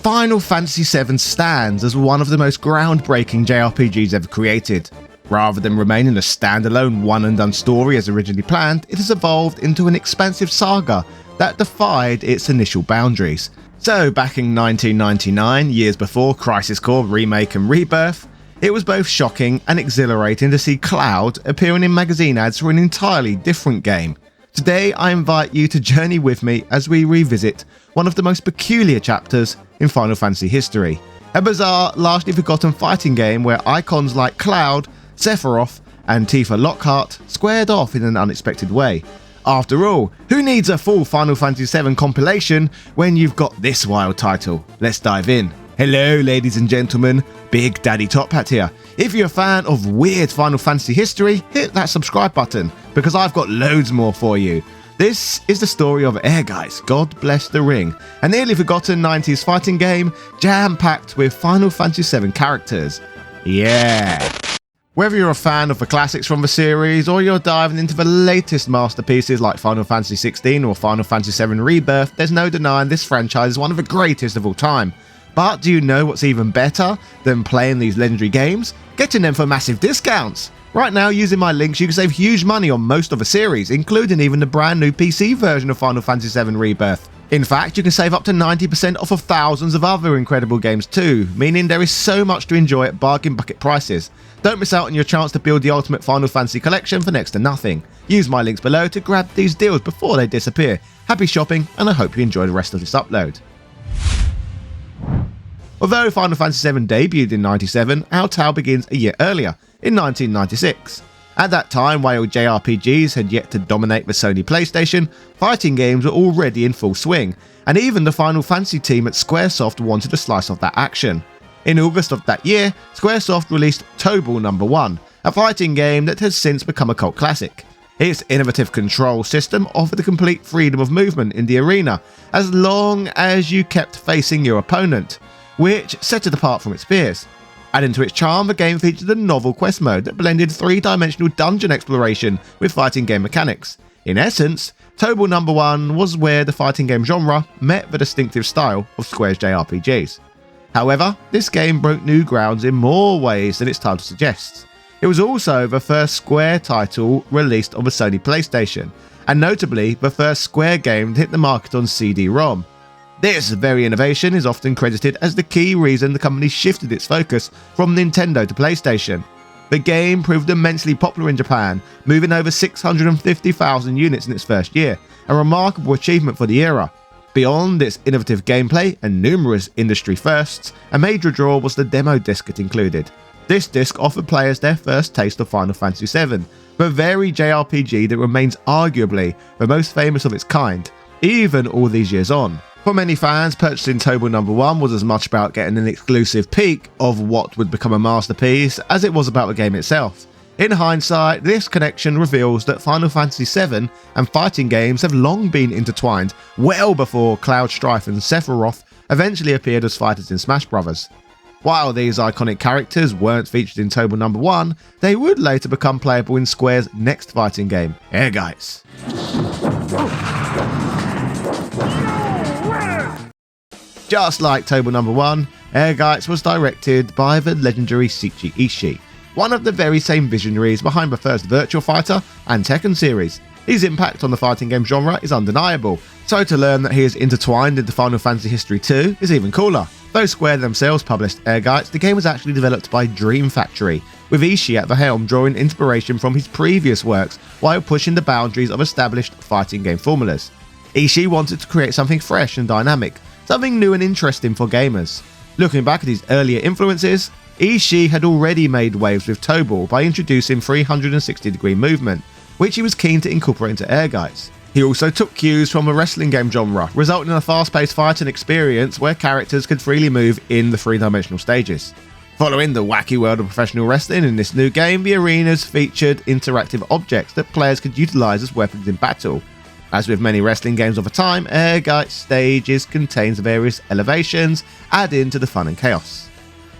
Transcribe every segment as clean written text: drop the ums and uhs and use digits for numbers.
Final Fantasy VII stands as one of the most groundbreaking JRPGs ever created. Rather than remaining a standalone one-and-done story as originally planned, it has evolved into an expansive saga that defied its initial boundaries. So back in 1999, years before Crisis Core Remake and Rebirth, it was both shocking and exhilarating to see Cloud appearing in magazine ads for an entirely different game. Today I invite you to journey with me as we revisit one of the most peculiar chapters in Final Fantasy history. A bizarre, largely forgotten fighting game where icons like Cloud, Sephiroth and Tifa Lockhart squared off in an unexpected way. After all, who needs a full Final Fantasy VII compilation when you've got this wild title? Let's dive in. Hello ladies and gentlemen, Big Daddy Top Hat here. If you're a fan of weird Final Fantasy history, hit that subscribe button because I've got loads more for you. This is the story of Ehrgeiz, God Bless the Ring, a nearly forgotten 90s fighting game jam-packed with Final Fantasy VII characters. Yeah! Whether you're a fan of the classics from the series or you're diving into the latest masterpieces like Final Fantasy XVI or Final Fantasy VII Rebirth, there's no denying this franchise is one of the greatest of all time. But do you know what's even better than playing these legendary games? Getting them for massive discounts! Right now, using my links, you can save huge money on most of the series, including even the brand new PC version of Final Fantasy VII Rebirth. In fact, you can save up to 90% off of thousands of other incredible games too, meaning there is so much to enjoy at bargain bucket prices. Don't miss out on your chance to build the ultimate Final Fantasy collection for next to nothing. Use my links below to grab these deals before they disappear. Happy shopping, and I hope you enjoy the rest of this upload. Although Final Fantasy VII debuted in '97, our tale begins a year earlier, in 1996. At that time, while JRPGs had yet to dominate the Sony PlayStation, fighting games were already in full swing, and even the Final Fantasy team at Squaresoft wanted a slice of that action. In August of that year, Squaresoft released Tobal No, a fighting game that has since become a cult classic. Its innovative control system offered a complete freedom of movement in the arena, as long as you kept facing your opponent, which set it apart from its peers. Adding to its charm, the game featured a novel quest mode that blended three-dimensional dungeon exploration with fighting game mechanics. In essence, Tobal No was where the fighting game genre met the distinctive style of Square's JRPGs. However, this game broke new grounds in more ways than its title suggests. It was also the first Square title released on the Sony PlayStation, and notably the first Square game to hit the market on CD-ROM. This very innovation is often credited as the key reason the company shifted its focus from Nintendo to PlayStation. The game proved immensely popular in Japan, moving over 650,000 units in its first year, a remarkable achievement for the era. Beyond its innovative gameplay and numerous industry firsts, a major draw was the demo disc it included. This disc offered players their first taste of Final Fantasy VII, the very JRPG that remains arguably the most famous of its kind, even all these years on. For many fans, purchasing Tobal No was as much about getting an exclusive peek of what would become a masterpiece as it was about the game itself. In hindsight, this connection reveals that Final Fantasy VII and fighting games have long been intertwined, well before Cloud, Strife and Sephiroth eventually appeared as fighters in Smash Bros. While these iconic characters weren't featured in Tobal No, they would later become playable in Square's next fighting game, Ehrgeiz. Just like Tobal No, Ehrgeiz was directed by the legendary Seiichi Ishii, one of the very same visionaries behind the first Virtua Fighter and Tekken series. His impact on the fighting game genre is undeniable, so to learn that he is intertwined into Final Fantasy history too is even cooler. Though Square themselves published Ehrgeiz, the game was actually developed by Dream Factory, with Ishii at the helm drawing inspiration from his previous works while pushing the boundaries of established fighting game formulas. Ishii wanted to create something fresh and dynamic, something new and interesting for gamers. Looking back at his earlier influences, Ishii had already made waves with Tobal by introducing 360-degree movement, which he was keen to incorporate into Ehrgeiz. He also took cues from the wrestling game genre, resulting in a fast-paced fighting experience where characters could freely move in the three-dimensional stages. Following the wacky world of professional wrestling in this new game, the arenas featured interactive objects that players could utilize as weapons in battle. As with many wrestling games of the time, Ehrgeiz stages contains various elevations, adding to the fun and chaos.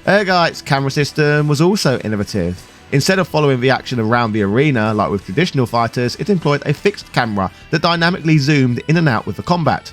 Ehrgeiz's camera system was also innovative. Instead of following the action around the arena like with traditional fighters, it employed a fixed camera that dynamically zoomed in and out with the combat.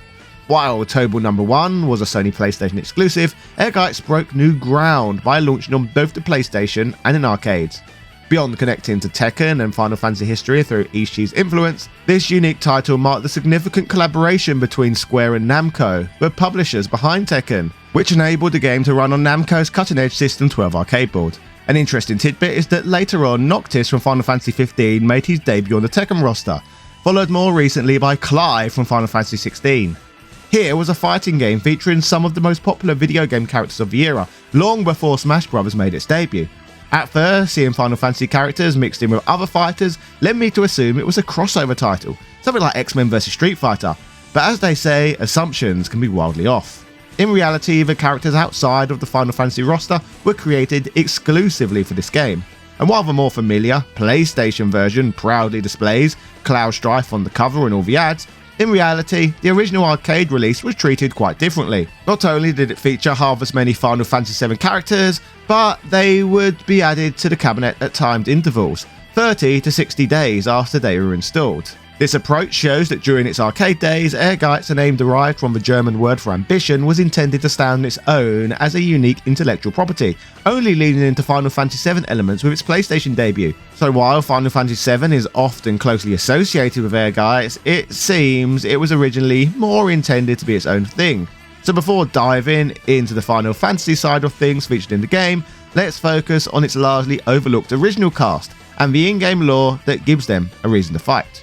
While Tobal No. 1 was a Sony PlayStation exclusive, Ehrgeiz broke new ground by launching on both the PlayStation and in arcades. Beyond connecting to Tekken and Final Fantasy history through Ishii's influence, this unique title marked the significant collaboration between Square and Namco, the publishers behind Tekken, which enabled the game to run on Namco's cutting-edge System 12 arcade board. An interesting tidbit is that later on, Noctis from Final Fantasy XV made his debut on the Tekken roster, followed more recently by Clive from Final Fantasy XVI. Here was a fighting game featuring some of the most popular video game characters of the era, long before Smash Bros. Made its debut. At first, seeing Final Fantasy characters mixed in with other fighters led me to assume it was a crossover title, something like X-Men vs Street Fighter, but as they say, assumptions can be wildly off. In reality, the characters outside of the Final Fantasy roster were created exclusively for this game, and while the more familiar PlayStation version proudly displays Cloud Strife on the cover and all the ads, in reality, the original arcade release was treated quite differently. Not only did it feature half as many Final Fantasy VII characters, but they would be added to the cabinet at timed intervals, 30 to 60 days after they were installed. This approach shows that during its arcade days, Ehrgeiz, a name derived from the German word for ambition, was intended to stand on its own as a unique intellectual property, only leaning into Final Fantasy VII elements with its PlayStation debut. So while Final Fantasy VII is often closely associated with Ehrgeiz, it seems it was originally more intended to be its own thing. So before diving into the Final Fantasy side of things featured in the game, let's focus on its largely overlooked original cast and the in-game lore that gives them a reason to fight.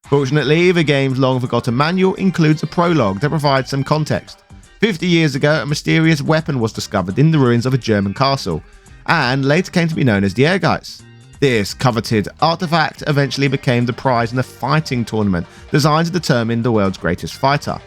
Fortunately, the game's long-forgotten manual includes a prologue that provides some context. 50 years ago, a mysterious weapon was discovered in the ruins of a German castle, and later came to be known as the Ehrgeiz. This coveted artifact eventually became the prize in a fighting tournament designed to determine the world's greatest fighter.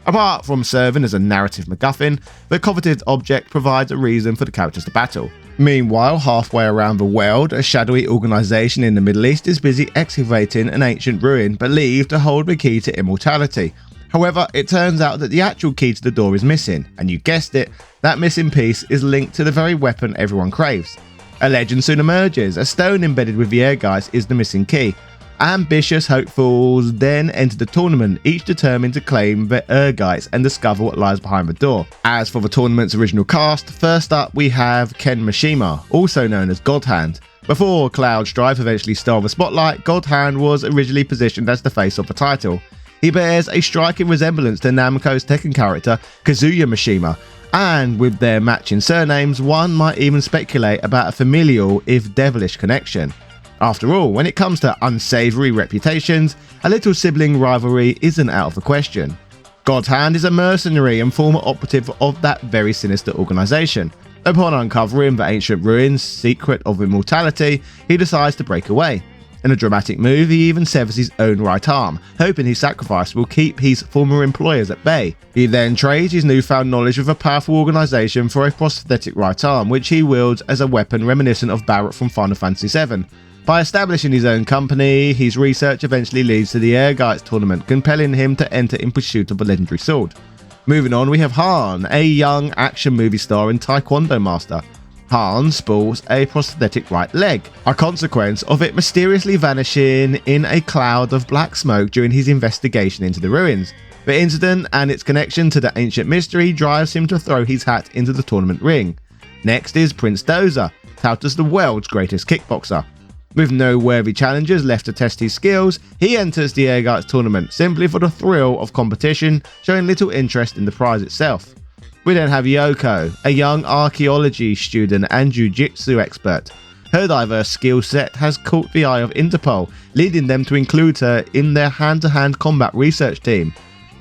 Apart from serving as a narrative MacGuffin, the coveted object provides a reason for the characters to battle. Meanwhile, halfway around the world, a shadowy organisation in the Middle East is busy excavating an ancient ruin believed to hold the key to immortality. However, it turns out that the actual key to the door is missing, and you guessed it, that missing piece is linked to the very weapon everyone craves. A legend soon emerges, a stone embedded with the Ehrgeiz is the missing key. Ambitious hopefuls then enter the tournament, each determined to claim the Ehrgeiz and discover what lies behind the door. As for the tournament's original cast, first up we have Ken Mishima, also known as Godhand. Before Cloud Strife eventually stole the spotlight, Godhand was originally positioned as the face of the title. He bears a striking resemblance to Namco's Tekken character Kazuya Mishima, and with their matching surnames, one might even speculate about a familial, if devilish, connection. After all, when it comes to unsavoury reputations, a little sibling rivalry isn't out of the question. Godhand is a mercenary and former operative of that very sinister organisation. Upon uncovering the ancient ruins' secret of immortality, he decides to break away. In a dramatic move, he even severs his own right arm, hoping his sacrifice will keep his former employers at bay. He then trades his newfound knowledge with a powerful organisation for a prosthetic right arm, which he wields as a weapon reminiscent of Barret from Final Fantasy VII. By establishing his own company, his research eventually leads to the Ehrgeiz tournament, compelling him to enter in pursuit of the legendary sword. Moving on, we have Han, a young action movie star and taekwondo master. Han sports a prosthetic right leg, a consequence of it mysteriously vanishing in a cloud of black smoke during his investigation into the ruins. The incident and its connection to the ancient mystery drives him to throw his hat into the tournament ring. Next is Prince Doza, touted as the world's greatest kickboxer. With no worthy challengers left to test his skills, he enters the Ehrgeiz tournament simply for the thrill of competition, showing little interest in the prize itself. We then have Yoko, a young archaeology student and jiu-jitsu expert. Her diverse skill set has caught the eye of Interpol, leading them to include her in their hand-to-hand combat research team.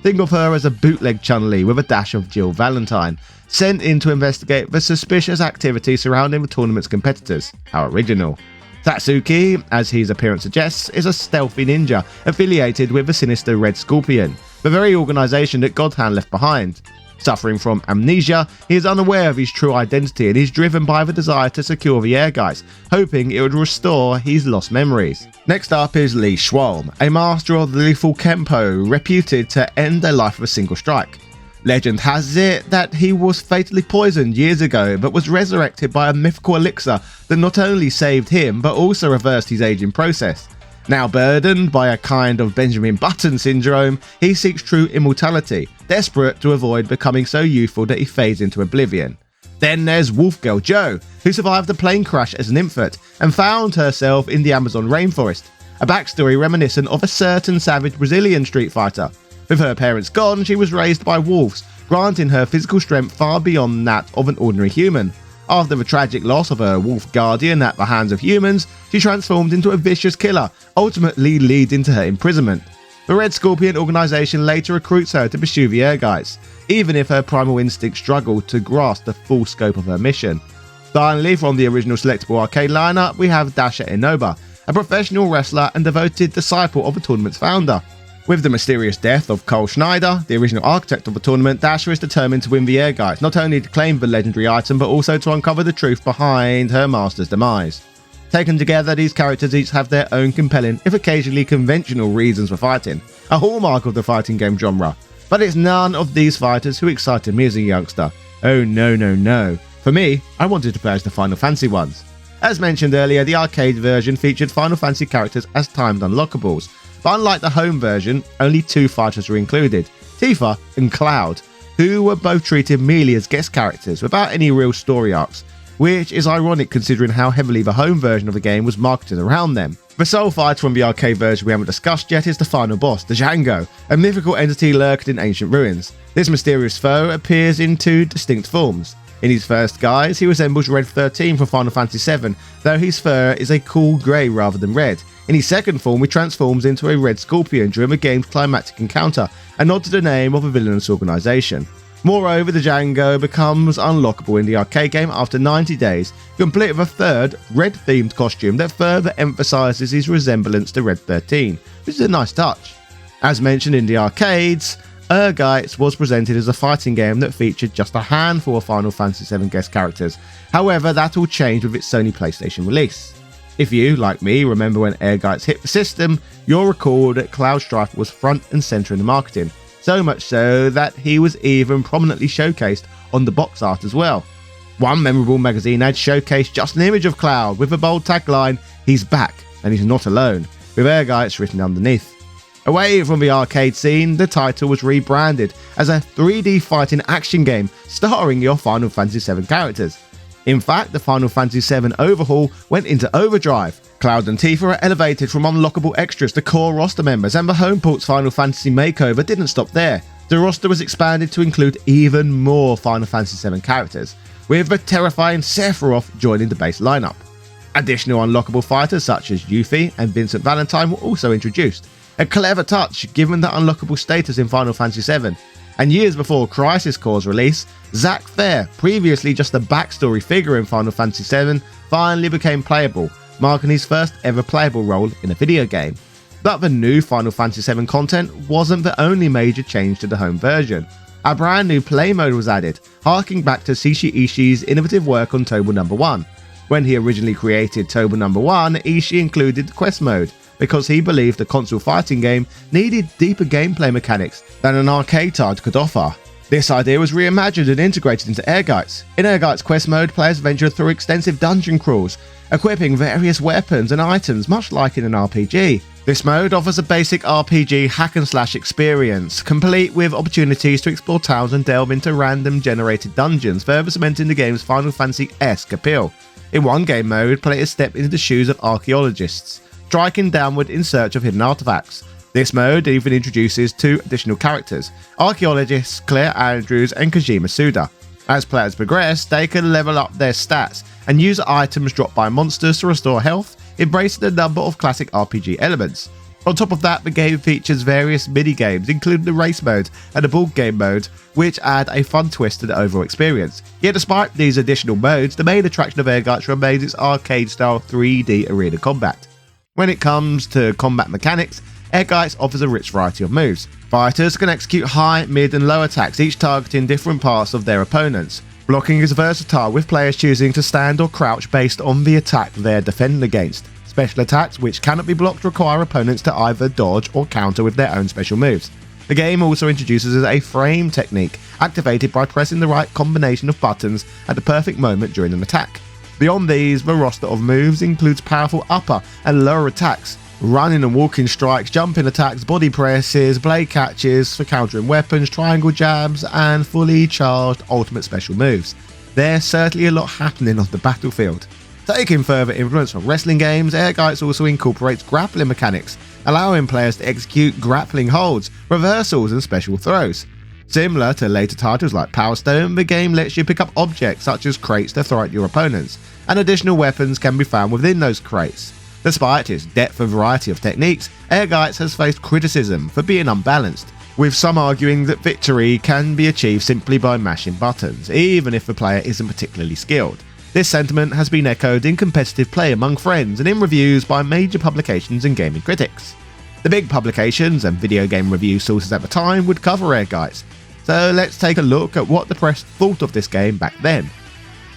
Think of her as a bootleg Chun-Li with a dash of Jill Valentine, sent in to investigate the suspicious activity surrounding the tournament's competitors. How original. Tatsuki, as his appearance suggests, is a stealthy ninja affiliated with the sinister Red Scorpion, the very organisation that Godhand left behind. Suffering from amnesia, he is unaware of his true identity and is driven by the desire to secure the Ehrgeiz, hoping it would restore his lost memories. Next up is Li Schwalm, a master of the lethal Kempo, reputed to end a life with a single strike. Legend has it that he was fatally poisoned years ago but was resurrected by a mythical elixir that not only saved him but also reversed his aging process. Now burdened by a kind of Benjamin Button syndrome, he seeks true immortality, desperate to avoid becoming so youthful that he fades into oblivion. Then there's Wolf Girl Jo, who survived a plane crash as an infant and found herself in the Amazon rainforest, a backstory reminiscent of a certain savage Brazilian street fighter. With her parents gone, she was raised by wolves, granting her physical strength far beyond that of an ordinary human. After the tragic loss of her wolf guardian at the hands of humans, she transformed into a vicious killer, ultimately leading to her imprisonment. The Red Scorpion organization later recruits her to pursue the Ehrgeiz, even if her primal instincts struggle to grasp the full scope of her mission. Finally, from the original selectable arcade lineup, we have Dasha Inoba, a professional wrestler and devoted disciple of the tournament's founder. With the mysterious death of Cole Schneider, the original architect of the tournament, Dasha is determined to win the Ehrgeiz, not only to claim the legendary item but also to uncover the truth behind her master's demise. Taken together, these characters each have their own compelling, if occasionally conventional reasons for fighting, a hallmark of the fighting game genre. But it's none of these fighters who excited me as a youngster. Oh no. For me, I wanted to play as the Final Fantasy ones. As mentioned earlier, the arcade version featured Final Fantasy characters as timed unlockables, but unlike the home version, only 2 fighters were included, Tifa and Cloud, who were both treated merely as guest characters without any real story arcs, which is ironic considering how heavily the home version of the game was marketed around them. The sole fighter from the arcade version we haven't discussed yet is the final boss, the Django, a mythical entity lurked in ancient ruins. This mysterious foe appears in 2 distinct forms. In his first guise, he resembles Red 13 from Final Fantasy VII, though his fur is a cool grey rather than red. In his second form, he transforms into a red scorpion during the game's climactic encounter, a nod to the name of a villainous organisation. Moreover, the Django becomes unlockable in the arcade game after 90 days, complete with a third, red-themed costume that further emphasises his resemblance to Red 13, which is a nice touch. As mentioned in the arcades, Ehrgeiz was presented as a fighting game that featured just a handful of Final Fantasy VII guest characters. However, that all changed with its Sony PlayStation release. If you, like me, remember when Ehrgeiz hit the system, you'll recall that Cloud Strife was front and centre in the marketing, so much so that he was even prominently showcased on the box art as well. One memorable magazine ad showcased just an image of Cloud with a bold tagline, "He's back and he's not alone," with Ehrgeiz written underneath. Away from the arcade scene, the title was rebranded as a 3D fighting action game starring your Final Fantasy VII characters. In fact, the Final Fantasy VII overhaul went into overdrive. Cloud and Tifa are elevated from unlockable extras to core roster members, and the Homeport's Final Fantasy makeover didn't stop there. The roster was expanded to include even more Final Fantasy VII characters, with the terrifying Sephiroth joining the base lineup. Additional unlockable fighters such as Yuffie and Vincent Valentine were also introduced, a clever touch given the unlockable status in Final Fantasy VII. And years before Crisis Core's release, Zack Fair, previously just a backstory figure in Final Fantasy VII, finally became playable, marking his first ever playable role in a video game. But the new Final Fantasy VII content wasn't the only major change to the home version. A brand new play mode was added, harking back to Seishi Ishii's innovative work on Tobal No. 1. When he originally created Tobal No. 1, Ishii included the quest mode, because he believed the console fighting game needed deeper gameplay mechanics than an arcade title could offer. This idea was reimagined and integrated into Ehrgeiz. In Ehrgeiz quest mode, players venture through extensive dungeon crawls, equipping various weapons and items much like in an RPG. This mode offers a basic RPG hack-and-slash experience, complete with opportunities to explore towns and delve into random generated dungeons, further cementing the game's Final Fantasy-esque appeal. In one game mode, players step into the shoes of archaeologists, striking downward in search of hidden artifacts. This mode even introduces 2 additional characters, archaeologists Claire Andrews and Kojima Suda. As players progress, they can level up their stats and use items dropped by monsters to restore health, embracing a number of classic RPG elements. On top of that, the game features various mini-games, including the race mode and the board game mode, which add a fun twist to the overall experience. Yet despite these additional modes, the main attraction of Ehrgeiz remains its arcade-style 3D arena combat. When it comes to combat mechanics, Ehrgeiz offers a rich variety of moves. Fighters can execute high, mid and low attacks, each targeting different parts of their opponents. Blocking is versatile, with players choosing to stand or crouch based on the attack they're defending against. Special attacks, which cannot be blocked, require opponents to either dodge or counter with their own special moves. The game also introduces a frame technique, activated by pressing the right combination of buttons at the perfect moment during an attack. Beyond these, the roster of moves includes powerful upper and lower attacks, running and walking strikes, jumping attacks, body presses, blade catches for countering weapons, triangle jabs, and fully charged ultimate special moves. There's certainly a lot happening on the battlefield. Taking further influence from wrestling games, Ehrgeiz also incorporates grappling mechanics, allowing players to execute grappling holds, reversals, and special throws. Similar to later titles like Power Stone, the game lets you pick up objects such as crates to throw at your opponents, and additional weapons can be found within those crates. Despite its depth and variety of techniques, Ehrgeiz has faced criticism for being unbalanced, with some arguing that victory can be achieved simply by mashing buttons, even if the player isn't particularly skilled. This sentiment has been echoed in competitive play among friends and in reviews by major publications and gaming critics. The big publications and video game review sources at the time would cover Ehrgeiz, so let's take a look at what the press thought of this game back then.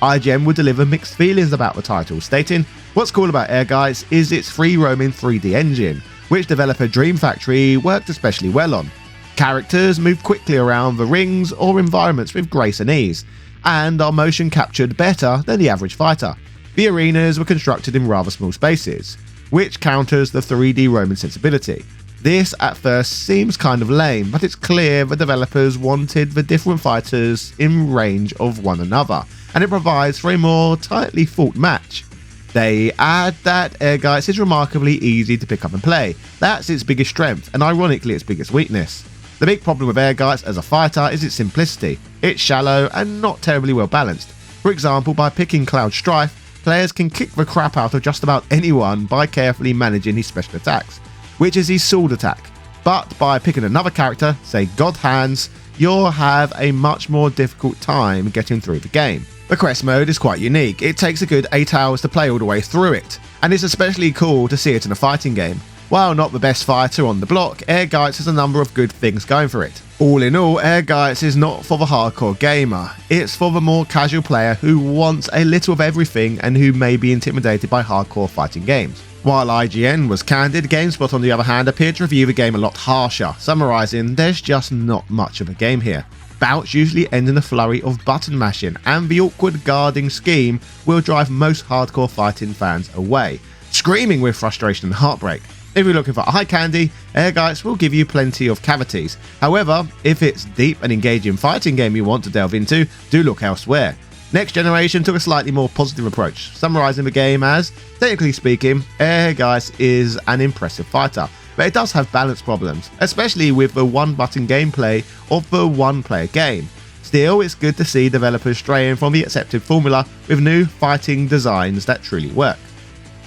IGN would deliver mixed feelings about the title, stating, "What's cool about Ehrgeiz is its free-roaming 3D engine, which developer Dream Factory worked especially well on. Characters move quickly around the rings or environments with grace and ease, and are motion captured better than the average fighter. The arenas were constructed in rather small spaces, which counters the 3D roaming sensibility. This at first seems kind of lame, but it's clear the developers wanted the different fighters in range of one another, and it provides for a more tightly fought match. They add that Ehrgeiz is remarkably easy to pick up and play. That's its biggest strength, and ironically its biggest weakness. The big problem with Ehrgeiz as a fighter is its simplicity. It's shallow and not terribly well balanced. For example, by picking Cloud Strife, players can kick the crap out of just about anyone by carefully managing his special attacks, which is his sword attack. But by picking another character, say God Hands, you'll have a much more difficult time getting through the game. The quest mode is quite unique. It takes a good 8 hours to play all the way through it, and it's especially cool to see it in a fighting game. While not the best fighter on the block, Ehrgeiz has a number of good things going for it. All in all, Ehrgeiz is not for the hardcore gamer, it's for the more casual player who wants a little of everything and who may be intimidated by hardcore fighting games. While IGN was candid, GameSpot on the other hand appeared to review the game a lot harsher, summarising, "There's just not much of a game here. Bouts usually end in a flurry of button mashing, and the awkward guarding scheme will drive most hardcore fighting fans away, screaming with frustration and heartbreak. If you're looking for eye candy, Ehrgeiz will give you plenty of cavities. However, if it's deep and engaging fighting game you want to delve into, do look elsewhere." Next Generation took a slightly more positive approach, summarising the game as, technically speaking, Ehrgeiz is an impressive fighter, but it does have balance problems, especially with the one-button gameplay of the one-player game. Still, it's good to see developers straying from the accepted formula with new fighting designs that truly work.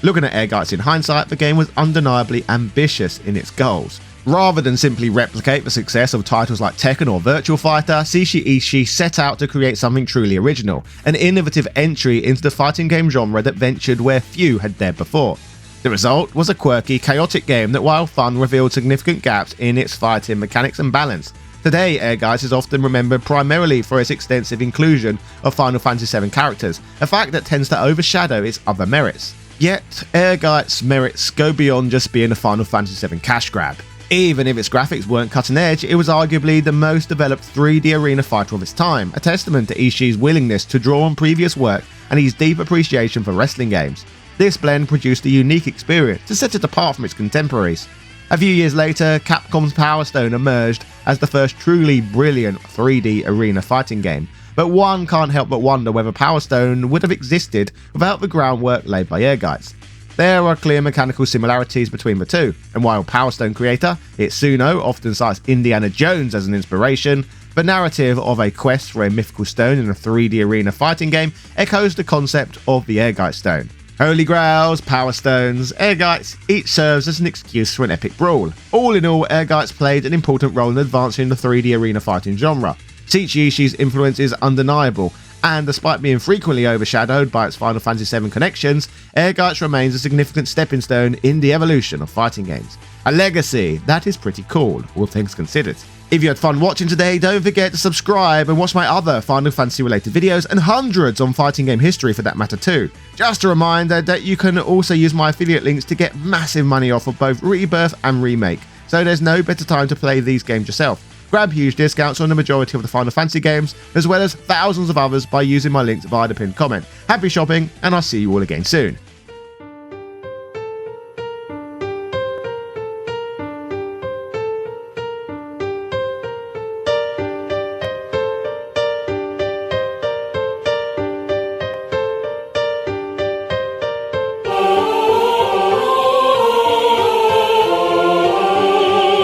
Looking at Ehrgeiz in hindsight, the game was undeniably ambitious in its goals. Rather than simply replicate the success of titles like Tekken or Virtua Fighter, Seishi Ishii set out to create something truly original, an innovative entry into the fighting game genre that ventured where few had dared before. The result was a quirky, chaotic game that, while fun, revealed significant gaps in its fighting mechanics and balance. Today, Ehrgeiz is often remembered primarily for its extensive inclusion of Final Fantasy VII characters, a fact that tends to overshadow its other merits. Yet, Ehrgeiz's merits go beyond just being a Final Fantasy VII cash grab. Even if its graphics weren't cutting edge, it was arguably the most developed 3D arena fighter of its time, a testament to Ishii's willingness to draw on previous work and his deep appreciation for wrestling games. This blend produced a unique experience to set it apart from its contemporaries. A few years later, Capcom's Power Stone emerged as the first truly brilliant 3D arena fighting game, but one can't help but wonder whether Power Stone would have existed without the groundwork laid by Ehrgeiz. There are clear mechanical similarities between the two, and while Power Stone creator Itsuno often cites Indiana Jones as an inspiration, the narrative of a quest for a mythical stone in a 3D arena fighting game echoes the concept of the Ehrgeiz Stone. Holy Grails, Power Stones, Ehrgeiz each serves as an excuse for an epic brawl. All in all, Ehrgeiz played an important role in advancing the 3D arena fighting genre. Seishi Ishii's influence is undeniable, and despite being frequently overshadowed by its Final Fantasy VII connections, Ehrgeiz remains a significant stepping stone in the evolution of fighting games. A legacy that is pretty cool, all things considered. If you had fun watching today, don't forget to subscribe and watch my other Final Fantasy related videos, and hundreds on fighting game history for that matter too. Just a reminder that you can also use my affiliate links to get massive money off of both Rebirth and Remake, so there's no better time to play these games yourself. Grab huge discounts on the majority of the Final Fantasy games, as well as thousands of others by using my links via the pinned comment. Happy shopping, and I'll see you all again soon.